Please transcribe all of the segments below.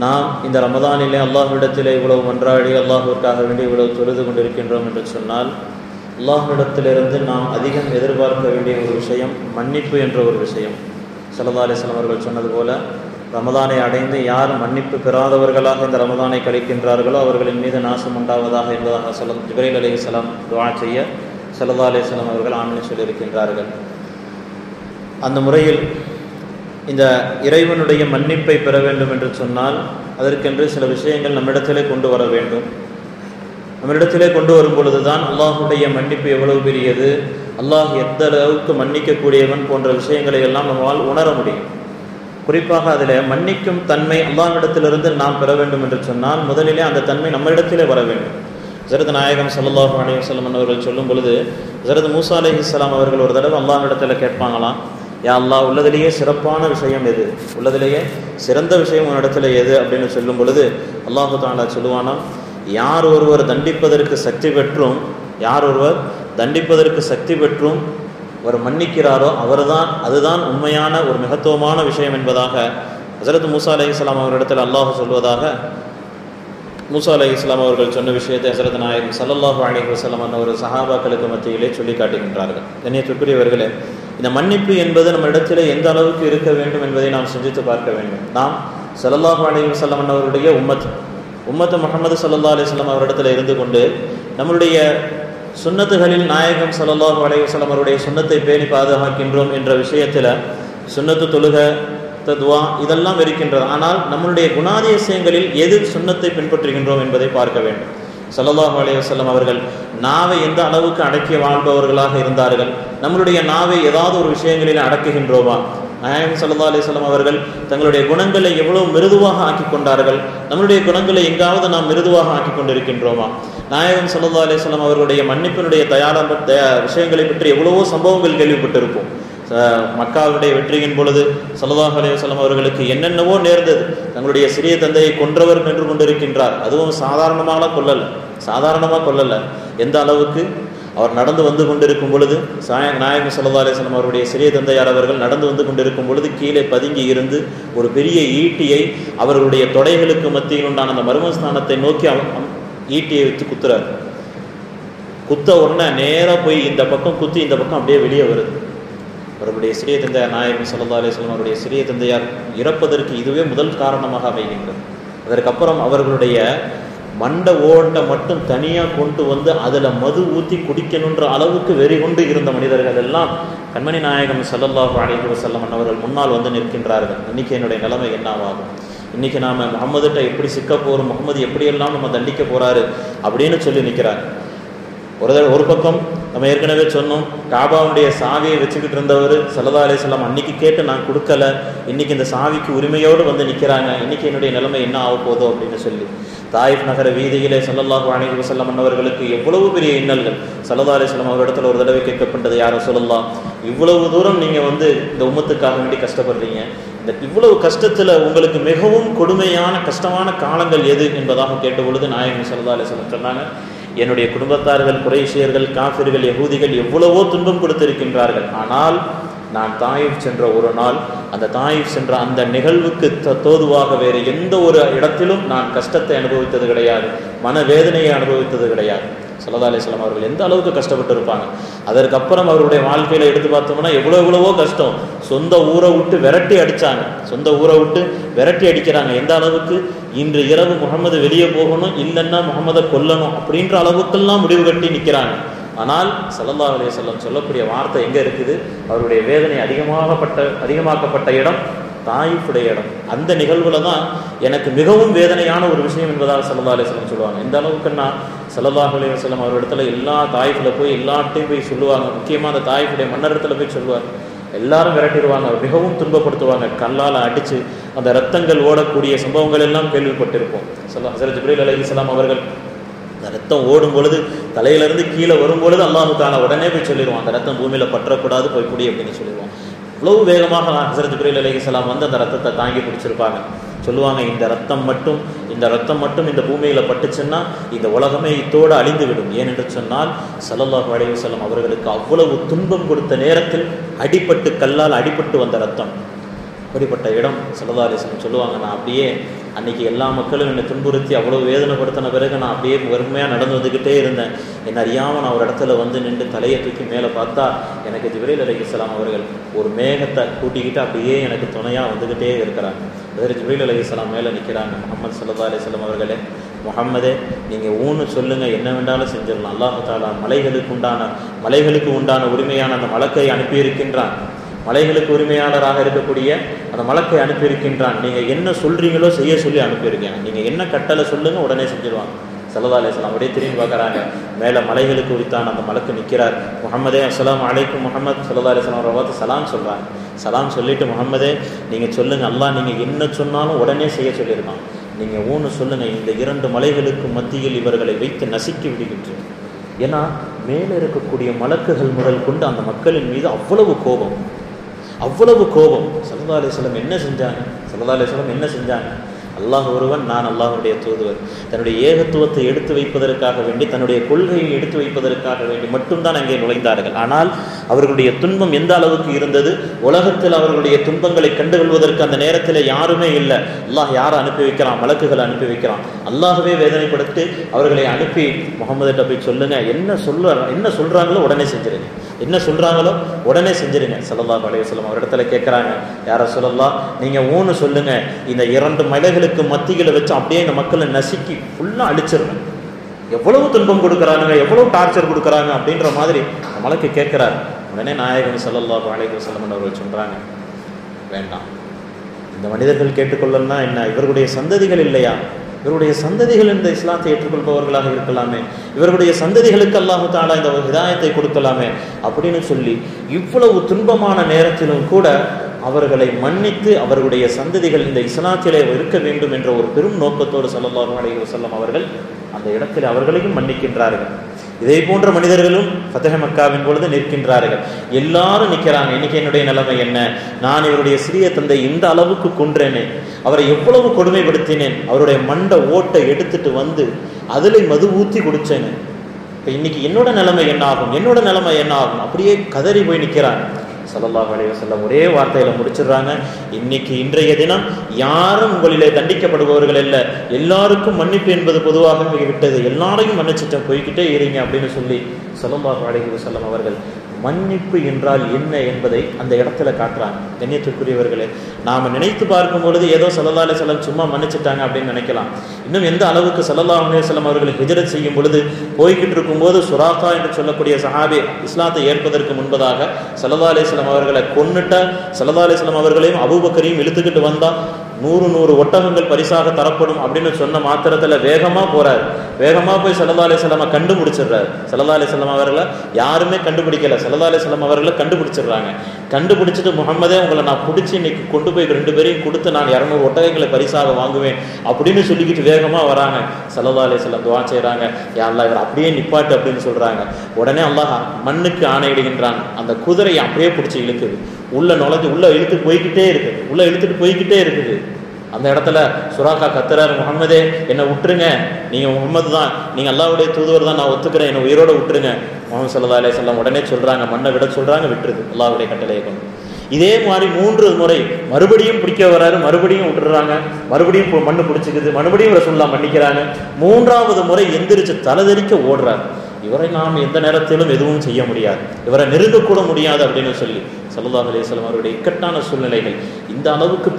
நாம் இந்த ரமதானிலே அல்லாஹ்விடத்திலே இவ்வளவு மன்றாடி அல்லாஹ்விற்காக வேண்டி இவ்வளவு தொழுது கொண்டிருக்கின்றோம் என்று சொன்னால், அல்லாஹ்விடத்திலிருந்து நாம் அதிகம் எதிர்பார்க்க வேண்டிய ஒரு விஷயம் மன்னிப்பு என்ற ஒரு விஷயம். ஸல்லல்லாஹு அலைஹி வஸல்லம் அவர்கள் சொன்னது போல, ரமதானை அடைந்து யார் மன்னிப்பு பெறாதவர்களாக இந்த ரமதானை கழிக்கின்றார்களோ அவர்களின் மீது நாசம் உண்டாவதாக என்பதாக ஜிப்ரீல் அலைஹிஸ்ஸலாம் துஆ செய்ய ஸல்லல்லாஹு அலைஹி வஸல்லம் அவர்கள் ஆமீன் சொல்லியிருக்கின்றார்கள். அந்த முறையில் இந்த இறைவனுடைய மன்னிப்பை பெற வேண்டும் என்று சொன்னால் அதற்கென்று சில விஷயங்கள் நம்மிடத்திலே கொண்டு வர வேண்டும். நம்மிடத்திலே கொண்டு வரும் பொழுதுதான் அல்லாஹுடைய மன்னிப்பு எவ்வளவு பெரியது, அல்லாஹ் எந்த அளவுக்கு மன்னிக்கக்கூடியவன் போன்ற விஷயங்களை எல்லாம் நம்மால் உணர முடியும். குறிப்பாக அதில் மன்னிக்கும் தன்மை அல்லாஹ்விடத்திலிருந்து நாம் பெற வேண்டும் என்று சொன்னால் முதலிலே அந்த தன்மை நம்மிடத்திலே வர வேண்டும். ஹஜ்ரத் நாயகம் ஸல்லல்லாஹு அலைஹி வஸல்லம் அவர்கள் சொல்லும் பொழுது, ஹஜ்ரத் மூசா அலைஹிஸ்ஸலாம் அவர்கள் ஒரு தடவை அல்லாஹ்விடத்தில் கேட்பாங்களாம், யா அல்லாஹ், உள்ளதிலேயே சிறப்பான விஷயம் எது, உள்ளதிலேயே சிறந்த விஷயம் உன்னிடத்தில் எது அப்படின்னு சொல்லும் பொழுது அல்லாஹு தஆலா சொல்லுவானா, யார் ஒருவர் தண்டிப்பதற்கு சக்தி பெற்றும் அவர் மன்னிக்கிறாரோ அவர்தான், அதுதான் உண்மையான ஒரு மகத்துவமான விஷயம் என்பதாக ஹஜ்ரத் மூசா அலைஹிஸ்ஸலாம் அவரிடத்தில் அல்லாஹ் சொல்வதாக மூசா அலைஹிஸ்ஸலாம் அவர்கள் சொன்ன விஷயத்தை ஹஜ்ரத் நாயகம் ஸல்லல்லாஹு அலைஹி வஸல்லம் ஒரு சஹாபாக்களுக்கு மத்தியிலே சொல்லி காட்டுகின்றார்கள். கண்ணியத்திற்குரியவர்களே, இந்த மன்னிப்பு என்பது நம்ம இடத்திலே எந்த அளவுக்கு இருக்க வேண்டும் என்பதை நாம் சிந்தித்து பார்க்க வேண்டும். நாம் ஸல்லல்லாஹு அலைஹி வஸல்லம் அவருடைய உம்மத்து முஹம்மது ஸல்லல்லாஹு அலைஹி வஸல்லம் அவரிடத்தில் இருந்து கொண்டு நம்மளுடைய சுன்னத்துகளில் நாயகம் ஸல்லல்லாஹு அலைஹி வஸல்லம் அவருடைய சுன்னத்தை பேணி பாதுகாக்கின்றோம் என்ற விஷயத்தில் சுன்னத்து தொழுகை துவா இதெல்லாம் இருக்கின்றது. ஆனால் நம்மளுடைய குணாதிசயங்களில் எது சுன்னத்தை பின்பற்றுகின்றோம் என்பதை பார்க்க வேண்டும். ஸல்லல்லாஹு அலைஹி வஸல்லம் அவர்கள் நாவை எந்த அளவுக்கு அடக்கி வாழ்பவர்களாக இருந்தார்கள், நம்மளுடைய நாவை ஏதாவது ஒரு விஷயங்களில் அடக்குகின்றோமா? நாயகம் ஸல்லல்லாஹு அலைஹி வஸல்லம் அவர்கள் தங்களுடைய குணங்களை எவ்வளவு மிருதுவாக ஆக்கி கொண்டார்கள், நம்மளுடைய குணங்களை எங்காவது நாம் மிருதுவாக ஆக்கி கொண்டிருக்கின்றோமா? நாயகம் ஸல்லல்லாஹு அலைஹி வஸல்லம் அவர்களுடைய மன்னிப்பினுடைய விஷயங்களை பற்றி எவ்வளவோ சம்பவங்கள் கேள்விப்பட்டிருப்போம். மக்காவுடைய வெற்றியின் பொழுது ஸல்லல்லாஹு அலைஹி வஸல்லம் அவர்களுக்கு என்னென்னவோ நேர்ந்தது. தங்களுடைய சிறிய தந்தையை கொன்றவர் நின்று கொண்டிருக்கின்றார். அதுவும் சாதாரணமாக கொல்லல. எந்த அளவுக்கு அவர் நடந்து வந்து கொண்டிருக்கும் பொழுது நாயகம் ஸல்லல்லாஹு அலைஹி வஸல்லம் அவருடைய சிறிய தந்தையார் அவர்கள் நடந்து வந்து கொண்டிருக்கும் பொழுது கீழே பதுங்கி இருந்து ஒரு பெரிய ஈட்டியை அவர்களுடைய தொடைகளுக்கு மத்தியில் உண்டான அந்த மர்மஸ்தானத்தை நோக்கி ஈட்டியை வச்சு குத்துறார். குத்த உடனே நேராக போய் இந்த பக்கம் குத்தி இந்த பக்கம் அப்படியே வெளியே வருது. அவருடைய சிறிய தந்தையார் நாயகம் ஸல்லல்லாஹு அலைஹி வஸல்லம் அவருடைய சிறிய தந்தையார் இறப்பதற்கு இதுவே முதல் காரணமாக அமைகின்றது. அதற்கப்புறம் அவர்களுடைய மண்ட ஓட்டை மட்டும் தனியாக கொண்டு வந்து அதில் மது ஊற்றி குடிக்கணுன்ற அளவுக்கு வெறி கொண்டு இருந்த மனிதர்கள் எல்லாம் கண்மணி நாயகம் ஸல்லல்லாஹு அலைஹி வஸல்லம் அவர்கள் முன்னால் வந்து நிற்கின்றார்கள். இன்னைக்கு என்னுடைய நிலைமை என்னவாகும், இன்னைக்கு நாம் முகமதுகிட்ட எப்படி சிக்க போகிறோம், முகமது எப்படியெல்லாம் நம்ம தண்டிக்க போகிறாரு அப்படின்னு சொல்லி நிற்கிறார். ஒரு பக்கம் நம்ம ஏற்கனவே சொன்னோம், காபாவுடைய சாவியை வச்சுக்கிட்டு இருந்தவர் ஸல்லல்லாஹு அலைஹி வஸல்லம் அன்னைக்கு கேட்டு நான் கொடுக்கல, இன்னைக்கு இந்த சாவிக்கு உரிமையோடு வந்து நிற்கிறாங்க, இன்னைக்கு என்னுடைய நிலைமை என்ன ஆக போதோ அப்படின்னு சொல்லி தாயிஃப் நகர வீதியிலே ஸல்லல்லாஹு அலைஹி வஸல்லம் அன்னவர்களுக்கு எவ்வளவு பெரிய இன்னல்கள். ஸல்லல்லாஹு அலைஹி வஸல்லம் அவரிடத்தில் ஒரு தடவை கேட்கப்பட்டது, யார் ரசூலுல்லாஹ், இவ்வளவு தூரம் நீங்கள் இந்த உம்மத்துக்காக வேண்டி கஷ்டப்படுறீங்க, இந்த இவ்வளவு கஷ்டத்தில் உங்களுக்கு மிகவும் கொடுமையான கஷ்டமான காலங்கள் எது என்பதாக கேட்ட பொழுது நாயகம் ஸல்லல்லாஹு அலைஹி வஸல்லம் சொன்னாங்க, என்னுடைய குடும்பத்தார்கள் குறைஷியர்கள் காஃபிர்கள் யகூதிகள் எவ்வளவோ துன்பம் கொடுத்திருக்கின்றார்கள், ஆனால் நான் தாயிஃப் சென்ற ஒரு நாள், அந்த தாயிஃப் சென்ற அந்த நிகழ்வுக்கு தோதுவாக வேறு எந்த ஒரு இடத்திலும் நான் கஷ்டத்தை அனுபவித்தது கிடையாது, மனவேதனையை அனுபவித்தது கிடையாது. ஸல்லல்லாஹு அலைஹி வஸல்லம் அவர்கள் எந்த அளவுக்கு கஷ்டப்பட்டு இருப்பாங்க. அதற்கப்புறம் அவருடைய வாழ்க்கையில எடுத்து பார்த்தோம்னா எவ்வளவோ கஷ்டம். சொந்த ஊரை விட்டு விரட்டி அடிக்கிறாங்க. எந்த அளவுக்கு, இன்று இரவு முகமது வெளியே போகணும், இல்லைன்னா முகமதை கொல்லணும் அப்படின்ற அளவுக்கெல்லாம் முடிவு கட்டி நிற்கிறாங்க. ஆனால் ஸல்லல்லாஹு அலைஹி வஸல்லம் சொல்லக்கூடிய வார்த்தை எங்கே இருக்குது, அவருடைய வேதனை அதிகமாக்கப்பட்ட இடம் தாயிஃபுடைய இடம். அந்த நிகழ்வுல தான் எனக்கு மிகவும் வேதனையான ஒரு விஷயம் என்பதாக ஸல்லல்லாஹு அலைஹி வஸல்லம் சொல்லுவாங்க. இந்த அளவுக்குன்னா ஸல்லல்லாஹு அலைஹி வஸல்லம் அவர் இடத்துல எல்லா தாயிஃபில் போய் எல்லாட்டையும் போய் சொல்லுவாங்க. முக்கியமாக அந்த தாயிஃபுடைய மன்னரிடத்துல போய் சொல்லுவார். எல்லாரும் விரட்டிடுவாங்க, மிகவும் துன்பப்படுத்துவாங்க, கல்லால் அடித்து அந்த ரத்தங்கள் ஓடக்கூடிய சம்பவங்கள் எல்லாம் கேள்விப்பட்டிருப்போம். ஹஸரத் ஜிப்ரீல் அலைஹிஸ்ஸலாம் அவர்கள் அந்த ரத்தம் ஓடும் பொழுது தலையிலிருந்து கீழே வரும்பொழுது அல்லாஹ் தஆலா உடனே போய் சொல்லிடுவான், அந்த ரத்தம் பூமியில் பற்றக்கூடாது, போய் குடி அப்படின்னு சொல்லிடுவான். இவ்வளவு வேகமாக ஹஸரத் ஜிப்ரீல் அலைஹிஸ்ஸலாம் வந்து அந்த ரத்தத்தை தாங்கி பிடிச்சிருப்பாங்க. சொல்லுவாங்க, இந்த ரத்தம் மட்டும் இந்த பூமியில் பட்டுச்சுன்னா இந்த உலகமே இத்தோடு அழிந்து விடும். ஏனென்று சொன்னால் ஸல்லல்லாஹு அலைஹி வஸல்லம் அவர்களுக்கு அவ்வளவு துன்பம் கொடுத்த நேரத்தில் கல்லால் அடிபட்டு வந்த ரத்தம். அப்படிப்பட்ட இடம் ஸல்லல்லாஹு அலைஹி வஸல்லம் சொல்லுவாங்க, நான் அப்படியே அன்றைக்கி எல்லா மக்களும் என்னை துன்புறுத்தி அவ்வளோ வேதனைப்படுத்தின பிறகு நான் அப்படியே வறுமையாக நடந்து வந்துக்கிட்டே இருந்தேன். என்ன அறியாமல் நான் ஒரு இடத்துல வந்து நின்று தலையை தூக்கி மேலே பார்த்தா எனக்கு ஜிப்ரீல் அலைஹிஸ்ஸலாம் அவர்கள் ஒரு மேகத்தை கூட்டிக்கிட்டு அப்படியே எனக்கு துணையாக வந்துக்கிட்டே இருக்கிறாங்க. அதில் ஜிப்ரீல் அலைஹிஸ்ஸலாம் மேலே நிற்கிறாங்க. முஹம்மது ஸல்லல்லாஹு அலைஹி வஸல்லம் அவர்களே, முஹம்மதே நீங்கள் ஊன்னு சொல்லுங்கள், என்ன வேண்டாலும் செஞ்சிடலாம். அல்லாஹ் தஆலா மலைகளுக்கு உண்டான உரிமையான அந்த மலக்கை அனுப்பியிருக்கின்றான். மலைகளுக்கு உரிமையாளராக இருக்கக்கூடிய அந்த மலக்கை அனுப்பியிருக்கின்றான். நீங்கள் என்ன சொல்கிறீங்களோ செய்ய சொல்லி அனுப்பியிருக்கேன். நீங்கள் என்ன கட்டளை சொல்லுங்கள், உடனே செஞ்சிடுவாங்க. ஸல்லல்லாஹு அலைஹி வஸல்லம் அப்படியே திரும்பி பார்க்குறாங்க. மேலே மலைகளுக்கு உரித்தான அந்த மலக்கு நிற்கிறார். முஹம்மதே அஸ்ஸலாமு அலைக்கும் முஹம்மது ஸல்லல்லாஹு அலைஹி வஸல்லம் அவரை பார்த்து சலாம் சொல்கிறாங்க. சலாம் சொல்லிவிட்டு, முஹம்மதே நீங்கள் சொல்லுங்கள், அல்லாஹ் நீங்கள் என்ன சொன்னாலும் உடனே செய்ய சொல்லியிருக்கான். நீங்கள் ஊன்னு சொல்லுங்கள், இந்த 2 மலைகளுக்கு மத்தியில் இவர்களை வைத்து நசுக்கி விடுகின்றேன். ஏன்னா மேலே இருக்கக்கூடிய மலக்குகள் முதல் கொண்டு அந்த மக்களின் மீது அவ்வளவு கோபம். ஸல்லல்லாஹு அலைஹி வஸல்லம் என்ன செஞ்சாங்க? அல்லாஹ் ஒருவன், நான் அல்லாஹ்வுடைய தூதுவர். தன்னுடைய ஏகத்துவத்தை எடுத்து வைப்பதற்காக வேண்டி, தன்னுடைய கொள்கையை எடுத்து வைப்பதற்காக வேண்டி மட்டும்தான் அங்கே நுழைந்தார்கள். ஆனால் அவர்களுடைய துன்பம் எந்த அளவுக்கு இருந்தது, உலகத்தில் அவர்களுடைய துன்பங்களை கண்டுகொள்வதற்கு அந்த நேரத்தில் யாருமே இல்லை. அல்லாஹ் யாரை அனுப்பி வைக்கிறான்? மலக்குகளை அனுப்பி வைக்கிறான். அல்லாஹ்வே வேதனைப்படுத்தி அவர்களை அனுப்பி, முஹம்மதிட்ட போய் சொல்லுங்க, என்ன சொல்றாங்களோ உடனே செஞ்சிருங்க, ஸல்லல்லாஹு அலைஹி வஸல்லம் அவர் இடத்துல கேட்குறாங்க, யா ரசூலல்லாஹ் நீங்கள் ஊன்னு சொல்லுங்க, இந்த 2 மலைகளுக்கு மத்தியில் வச்சு அப்படியே இந்த மக்களை நசுக்கி ஃபுல்லாக அழிச்சிருவேன். எவ்வளவு துன்பம் கொடுக்குறாங்க, எவ்வளவு டார்ச்சர் கொடுக்குறாங்க அப்படின்ற மாதிரி மலக்கு கேட்குறாரு. உடனே நாயகம் ஸல்லல்லாஹு அலைஹி வஸல்லம் அவர்கள் சொல்கிறாங்க, வேண்டாம், இந்த மனிதர்கள் கேட்டுக்கொள்ளலாம் என்ன, இவர்களுடைய சந்ததிகள் இல்லையா? இவருடைய சந்ததிகள் இந்த இஸ்லாத்தை ஏற்றுக்கொள்பவர்களாக இருக்கலாமே, இவர்களுடைய சந்ததிகளுக்கு அல்லாஹ் தஆலா இந்த ஹிதாயத்தை கொடுக்கலாமே அப்படின்னு சொல்லி இவ்வளவு துன்பமான நேரத்திலும் கூட அவர்களை மன்னித்து அவர்களுடைய சந்ததிகள் இந்த இஸ்லாத்திலே இருக்க வேண்டும் என்ற ஒரு பெரும் நோக்கத்தோடு ஸல்லல்லாஹு அலைஹி வஸல்லம் அவர்கள் அந்த இடத்தில் அவர்களையும் மன்னிக்கின்றார்கள். இதே போன்ற மனிதர்களும் ஃபத்ஹ் மக்காவின் பொழுது நிற்கின்றார்கள். எல்லாரும் நிற்கிறாங்க. இன்னைக்கு என்னுடைய நிலைமை என்ன, நான் இவருடைய சிறிய தந்தை இந்த அளவுக்கு கொன்றேனே, அவரை எவ்வளவு கொடுமைப்படுத்தினேன், அவருடைய மண்டை ஓட்டை எடுத்துட்டு வந்து அதில் மது ஊற்றி குடிச்சேன்னு, இப்போ இன்னைக்கு என்னோட நிலைமை என்ன ஆகும், அப்படியே கதறி போய் நிற்கிறாங்க. ஸல்லல்லாஹு அலைஹி வஸல்லம் ஒரே வார்த்தையில முடிச்சிடுறாங்க, இன்றைய தினம் யாரும் உங்களிலே தண்டிக்கப்படுபவர்கள் இல்லை, எல்லாருக்கும் மன்னிப்பு என்பது பொதுவாக விட்டது, எல்லாரையும் மன்னிச்சுட்டேன், போய்கிட்டே இருங்க அப்படின்னு சொல்லி ஸல்லல்லாஹு அலைஹி வஸல்லம் அவர்கள் மன்னிப்பு என்றால் என்ன என்பதை அந்த இடத்துல காட்டுறாங்க. கண்ணியத்திற்குரியவர்களே, நாம் நினைத்து பார்க்கும் பொழுது ஏதோ ஸல்லல்லாஹு அலைஹி வஸல்லம் சும்மா மன்னிச்சுட்டாங்க அப்படின்னு நினைக்கலாம். இன்னும் எந்த அளவுக்கு ஸல்லல்லாஹு அலைஹி வஸல்லம் அவர்கள் ஹிஜ்ரத் செய்யும் பொழுது போய்கிட்டு இருக்கும்போது சுராகா என்று சொல்லக்கூடிய சஹாபி இஸ்லாத்தை ஏற்பதற்கு முன்பதாக ஸல்லல்லாஹு அலைஹி வஸல்லம் அவர்களை கொன்னுட்ட ஸல்லல்லாஹு அலைஹி வஸல்லம் அவர்களையும் அபூபக்கரையும் இழுத்துக்கிட்டு வந்தா 100 ஒட்டகங்கள் பரிசாக தரப்படும் அப்படின்னு சொன்ன மாத்திரத்தில் வேகமாக போறாரு. வேகமாக போய் ஸல்லல்லாஹு அலைஹி வஸல்லம் கண்டுபிடிச்சிடுறாரு. ஸல்லல்லாஹு அலைஹி வஸல்லம் அவர்களை யாருமே கண்டுபிடிக்கல, ஸல்லல்லாஹு அலைஹி வஸல்லம் அவர்களை கண்டுபிடிச்சிடுறாங்க. கண்டுபிடிச்சிட்டு, முஹம்மதே உங்களை நான் பிடிச்சி இன்னைக்கு கொண்டு போய் 2 பேரையும் கொடுத்து நான் 200 ஒட்டகங்களை பரிசாக வாங்குவேன் அப்படின்னு சொல்லிக்கிட்டு வேகமாக வராங்க. ஸல்லல்லாஹு அலைஹி வஸல்லம் துஆ செய்கிறாங்க, யா அல்லாஹ் இவர் அப்படியே நிப்பாட்டு அப்படின்னு சொல்றாங்க. உடனே அல்லாஹ் மண்ணுக்கு ஆணையிடுகின்றான். அந்த குதிரையை அப்படியே பிடிச்சி இழுக்குது, உள்ள இழுத்துட்டு போய்கிட்டே இருக்குது. அந்த இடத்துல சுராக்கா கத்துறாரு, முஹம்மதே என்னை விட்டுருங்க, நீங்கள் முஹம்மது தான், நீங்கள் அல்லாஹ்வுடைய தூதுவர் தான், நான் ஒத்துக்கிறேன், என்னை உயிரோட விட்டுருங்க. முஹம்மது ஸல்லல்லாஹு அலைஹி வஸல்லம் உடனே சொல்கிறாங்க, மண்ணை விட சொல்கிறாங்க, விட்டுருது அல்லாஹ்வுடைய கட்டளையை கொண்டு. இதே மாதிரி 3 முறை மறுபடியும் பிடிக்க வராரு, மறுபடியும் விட்டுறாங்க, மறுபடியும் மண்ணு பிடிச்சிக்குது, மறுபடியும் ரசூலுல்லாஹ் மன்னிக்கிறாங்க. 3வது முறை எந்திரிச்சு தலைதெறிக்க ஓடுறாரு. இவரை நாம் எந்த நேரத்திலும் எதுவும் செய்ய முடியாது, இவரை நெருங்கக்கூட முடியாது அப்படின்னு சொல்லி ஸல்லல்லாஹு அலைஹி வஸல்லம் அவருடைய இக்கட்டான சூழ்நிலைகள் இந்த அளவுக்கு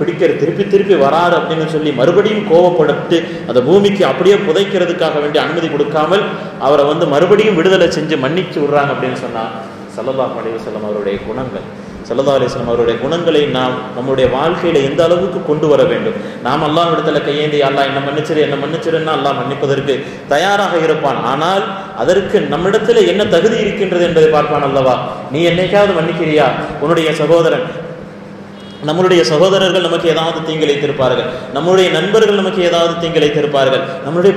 திருப்பி வராரு அப்படின்னு சொல்லி மறுபடியும் கோபப்பட்டு அந்த பூமிக்கு அப்படியே புதைக்கிறதுக்காக வேண்டிய அனுமதி கொடுக்காமல் அவரை மறுபடியும் விடுதலை செஞ்சு மன்னிச்சு விடுறாங்க அப்படின்னு சொன்னா ஸல்லல்லாஹு அலைஹி வஸல்லம் அவருடைய குணங்கள், ஸல்லல்லாஹு அலைஹி வஸல்லம் அவருடைய குணங்களை நாம் நம்முடைய வாழ்க்கையில எந்த அளவுக்கு கொண்டு வர வேண்டும். நாம் அல்லாஹ்விடத்துல கையேந்தி அல்லாஹ் என்ன மன்னிச்சிருன்னா அல்லாஹ் மன்னிப்பதற்கு தயாராக இருப்பான். ஆனால் அதற்கு நம்மிடத்துல என்ன தகுதி இருக்கின்றது என்பதை பார்ப்பான் அல்லவா. நீ என்னைக்காவது மன்னிக்கிறியா? உன்னுடைய சகோதரன், நம்மளுடைய சகோதரர்கள் நமக்கு ஏதாவது தீங்கிழைத்திருப்பார்கள், நம்முடைய நண்பர்கள் நமக்கு ஏதாவது தீங்கிழைத்திருப்பார்கள், நம்மளுடைய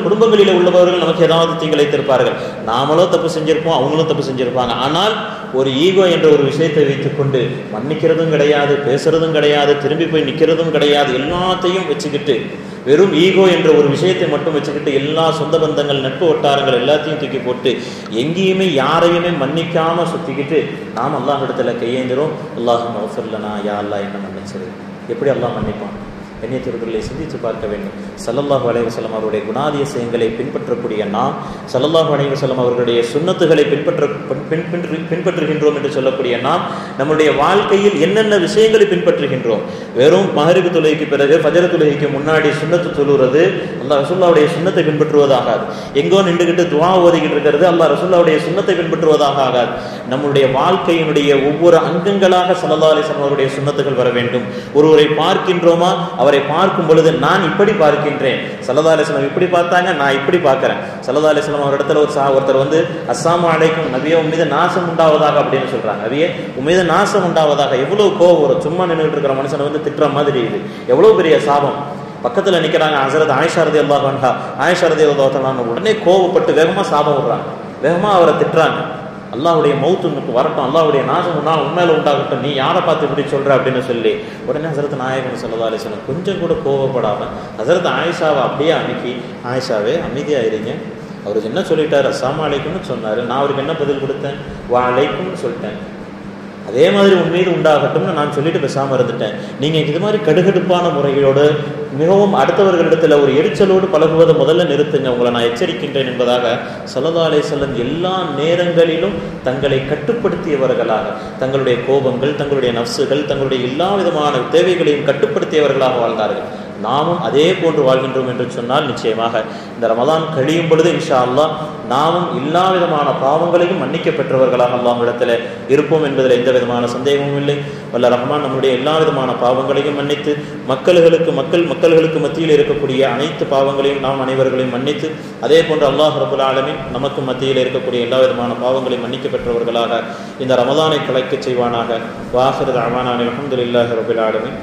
குடும்பங்களில் உள்ளவர்கள் நமக்கு ஏதாவது தீங்கிழைத்திருப்பார்கள். நாமளும் தப்பு செஞ்சிருப்போம், அவங்களும் தப்பு செஞ்சிருப்பாங்க. ஆனால் ஒரு ஈகோ என்ற ஒரு விஷயத்தை வைத்துக்கொண்டு மன்னிக்கிறதும் கிடையாது, பேசுறதும் கிடையாது, திரும்பி போய் நிற்கிறதும் கிடையாது, எல்லாத்தையும் வச்சுக்கிட்டு வெறும் ஈகோ என்ற ஒரு விஷயத்தை மட்டும் வச்சுக்கிட்டு எல்லா சொந்த பந்தங்கள் நட்பு வட்டாரங்கள் எல்லாத்தையும் தூக்கி போட்டு எங்கேயுமே யாரையுமே மன்னிக்காம சுத்திக்கிட்டு நாம் அல்லாஹ் இடத்துல கையேந்திரும். அல்லாஹ் மஃபிர்லனா, யா அல்லாஹ் என்ன மன்னிச்சிரு. எப்படி அல்லாஹ் மன்னிப்பான்? கண்ணியத்திற்குள்ளே சிந்தித்து பார்க்க வேண்டும். ஸல்லல்லாஹு அலைஹி வஸல்லம் அவருடைய குணாதிசயங்களை பின்பற்றக்கூடிய நாம், ஸல்லல்லாஹு அலைஹி வஸல்லம் அவர்களுடைய சுன்னத்துகளை பின்பற்றுகின்றோம் என்று சொல்லக்கூடிய நாம், நம்முடைய வாழ்க்கையில் என்னென்ன விஷயங்களை பின்பற்றுகின்றோம்? வெறும் மஹரிபு தொழுகைக்கு பிறகு ஃபஜர் தொழுகைக்கு முன்னாடி சுன்னத்து தொழுகிறது அல்லாஹ் ரசூலுல்லாஹ்வுடைய சுன்னத்தை பின்பற்றுவதாகாது. எங்கோ நின்றுகிட்டு துஆ ஓதிக்கிட்டு இருக்கிறது அல்லாஹ் ரசூலுல்லாஹ்வுடைய சுன்னத்தை பின்பற்றுவதாக ஆகாது. நம்முடைய வாழ்க்கையினுடைய ஒவ்வொரு அங்கங்களாக ஸல்லல்லாஹு அலைஹி வஸல்லம் அவருடைய சுன்னத்துகள் வர வேண்டும். ஒருவரை பார்க்கின்றோமா, அவரை பார்க்கும் பொழுது நான் இப்படி பார்க்கின்றேன், ஸல்லல்லாஹு அலைஹி வஸல்லம் இப்படி பார்த்தாங்க, நான் இப்படி பார்க்கிறேன். ஸல்லல்லாஹு அலைஹி வஸல்லம் அவர் இடத்துல ஒருத்தர் வந்து அஸ்ஸலாமு அலைக்கும் நபியே உன் மீது நாசம் உண்டாவதாக அப்படின்னு சொல்றாங்க. நபியே உன் மீது நாசம் உண்டாவதாக. எவ்வளவு கோபம் வரும். சும்மா நின்றுட்டு இருக்கிற மனுஷனை வந்து திட்டுற மாதிரி இது எவ்வளவு பெரிய சாபம். பக்கத்துல நிக்கிறாங்க ஹஸரத் ஆயிஷா ரலியல்லாஹு அன்ஹா. ஆயிஷா ரலியல்லாஹு அன்ஹா உடனே கோபப்பட்டு வேகமா சாபம் விடுறாங்க, வேகமா அவரை திட்டுறாங்க. அல்லாஹ்வுடைய மௌத் உனக்கு வரட்டும், அல்லாஹ்வுடைய நாசம் உண்மையில உண்டாகட்டும், நீ யாரை பார்த்து இப்படி சொல்ற அப்படின்னு சொல்லி உடனே ஹஸரத் நாயகம் ஸல்லல்லாஹு அலைஹி வஸல்லம் கொஞ்சம் கூட கோபப்படாம ஹஸரத் ஆயிஷாவை அப்படியே அனுப்பி, ஆயிஷாவே அமைதியாயிருங்க, அவருக்கு என்ன சொல்லிட்டாரு, அஸ்ஸலாமு அலைக்கும்னு சொன்னாரு, நான் அவருக்கு என்ன பதில் கொடுத்தேன், வா அலைக்கும்னு சொல்லிட்டேன், அதே மாதிரி உன் மீது உண்டாகட்டும்னு நான் சொல்லிட்டு பேசாம இருந்துட்டேன். நீங்க இது மாதிரி கடுகடுப்பான முறைகளோடு மிகவும் அடுத்தவர்களிடத்துல ஒரு எரிச்சலோடு பழகுவதை முதல்ல நிறுத்துங்க, உங்களை நான் எச்சரிக்கின்றேன் என்பதாக ஸல்லல்லாஹு அலைஹி வஸல்லம் எல்லா நேரங்களிலும் தங்களை கட்டுப்படுத்தியவர்களாக, தங்களுடைய கோபங்கள், தங்களுடைய நஃப்சுகள், தங்களுடைய எல்லா விதமான தேவைகளையும் கட்டுப்படுத்தியவர்களாக வாழ்ந்தார்கள். நாமும் அதே போன்று வாழ்கின்றோம் என்று சொன்னால் நிச்சயமாக இந்த ரமதான் கழியும் பொழுது இன்ஷா அல்லாஹ் நாமும் எல்லா விதமான பாவங்களையும் மன்னிக்க பெற்றவர்களாக அல்லாஹ்விடத்தில் இருப்போம் என்பதில் எந்த விதமான சந்தேகமும் இல்லை. வல்ல ரஹ்மான் நம்முடைய எல்லா விதமான பாவங்களையும் மன்னித்து மக்களுக்கு மத்தியில் இருக்கக்கூடிய அனைத்து பாவங்களையும் நாம் அனைவர்களையும் மன்னித்து, அதே போன்று அல்லாஹ் ரப்புல் ஆலமீன் நமக்கு மத்தியில் இருக்கக்கூடிய எல்லா விதமான பாவங்களையும் மன்னிக்க பெற்றவர்களாக இந்த ரமதானை கலைக்கச் செய்வானாக. வாஹிரு தஅவானா அல்ஹம்துலில்லாஹி ரப்பில் ஆலமீன்.